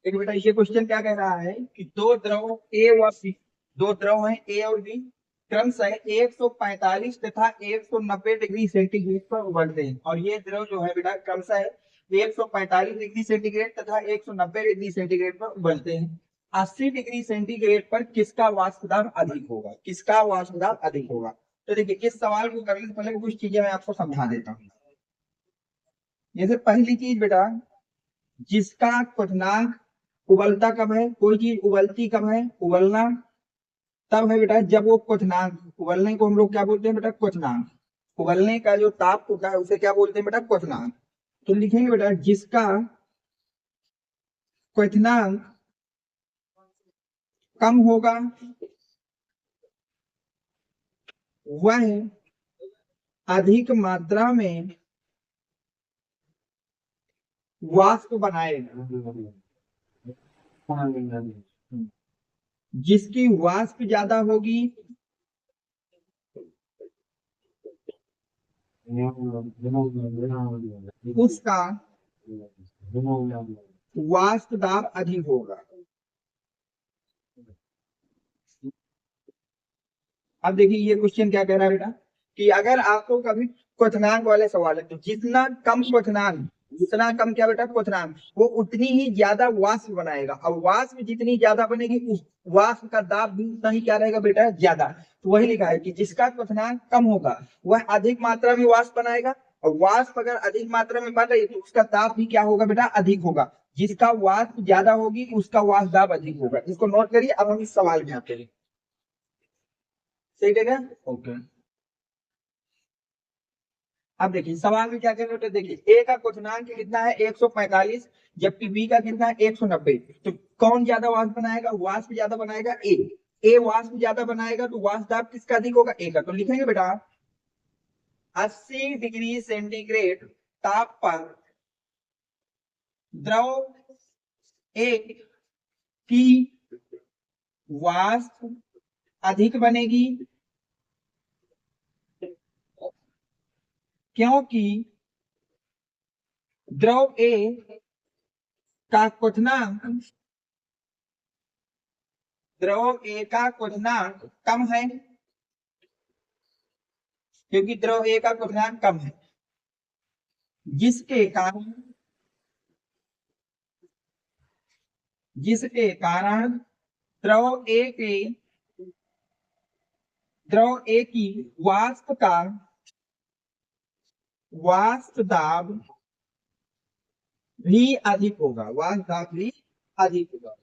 एक बेटा ये क्वेश्चन क्या कह रहा है कि दो द्रव ए व बी, दो द्रव हैं ए और बी, क्रमशः 145 तथा 190 डिग्री सेंटीग्रेड पर उबलते हैं। और ये द्रव जो है बेटा क्रमशः 145 डिग्री सेंटीग्रेड तथा 190 डिग्री सेंटीग्रेड पर उबलते हैं। 80 डिग्री सेंटीग्रेड पर किसका वाष्प दाब अधिक होगा? किसका वाष्प दाब अधिक होगा? तो देखिए इस सवाल को करने से पहले कुछ चीजें मैं आपको समझा देता हूँ। जैसे पहली चीज बेटा, जिसका क्वथनांक उबलता कब है? कोई चीज उबलती कब है? उबलना तब है बेटा जब वो क्वथनांक, उबलने को हम लोग क्या बोलते हैं बेटा? क्वथनांक। उबलने का जो ताप होता है उसे क्या बोलते हैं बेटा? क्वथनांक। तो लिखेंगे बेटा जिसका क्वथनांक कम होगा वह अधिक मात्रा में वाष्प बनाएगा। जिसकी वाष्प ज्यादा होगी उसका वाष्प दाब अधिक होगा। अब देखिए ये क्वेश्चन क्या कह रहा है बेटा कि अगर आपको कभी क्वथनांक वाले सवाल है तो जितना कम क्वथनांक, जितना कम क्या बेटा क्वथनांक, वो उतनी ही ज्यादा वाष्प बनाएगा। अब वाष्प जितनी ज्यादा बनेगी उस वाष्प का दाब भी उतना ही क्या रहेगा बेटा? ज्यादा। तो वही लिखा है कि जिसका क्वथनांक कम होगा वह अधिक मात्रा में वाष्प बनाएगा, और वाष्प अगर अधिक मात्रा में बन रही तो उसका दाब भी क्या होगा बेटा? अधिक होगा। जिसका वाष्प ज्यादा होगी उसका वाष्प दाब अधिक होगा। इसको नोट करिए। अब हम इस सवाल में आते हैं। सही है? ओके। अब देखिए सवाल में क्या कह रहे हैं, देखिए ए का क्वथनांक कितना है? 145, जबकि बी का कितना है? 190। तो कौन ज्यादा वाष्प बनाएगा? वाष्प ज्यादा बनाएगा ए। ए वाष्प ज्यादा बनाएगा तो वाष्प दाब किसका अधिक होगा? ए का। तो लिखेंगे बेटा 80 डिग्री सेंटीग्रेड ताप पर द्रव ए की वाष्प अधिक बनेगी क्योंकि द्रव ए का क्वथनांक, द्रव ए का क्वथनांक कम है, क्योंकि द्रव ए का क्वथनांक कम है, जिसके कारण द्रव ए के द्रव ए की वाष्प दाब भी अधिक होगा। वाष्प दाब भी अधिक होगा।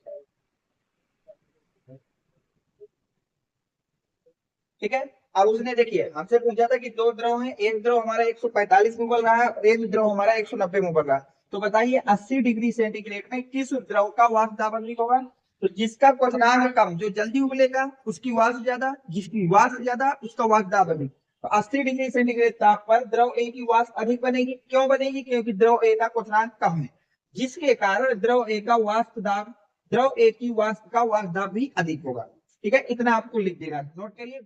ठीक है। अब उसने देखिए हमसे पूछा था कि दो द्रव हैं, एक द्रव हमारा 145 में उबल रहा है और एक द्रव हमारा 190 में उबल रहा है। तो बताइए 80 डिग्री सेंटीग्रेड में किस द्रव का वाष्प दाब अधिक होगा? तो जिसका क्वथनांक कम, जो जल्दी उबलेगा उसकी वाष्प ज्यादा, जिसकी वाष्प ज्यादा उसका वाष्प दाब अधिक। तो 80 डिग्री सेंटीग्रेड ताप पर द्रव ए की वाष्प अधिक बनेगी। क्यों बनेगी? क्योंकि द्रव ए का क्वथनांक कम है, जिसके कारण द्रव ए की वाष्प का वाष्प दाब भी अधिक होगा। ठीक है, इतना आपको लिख देना, नोट करिए।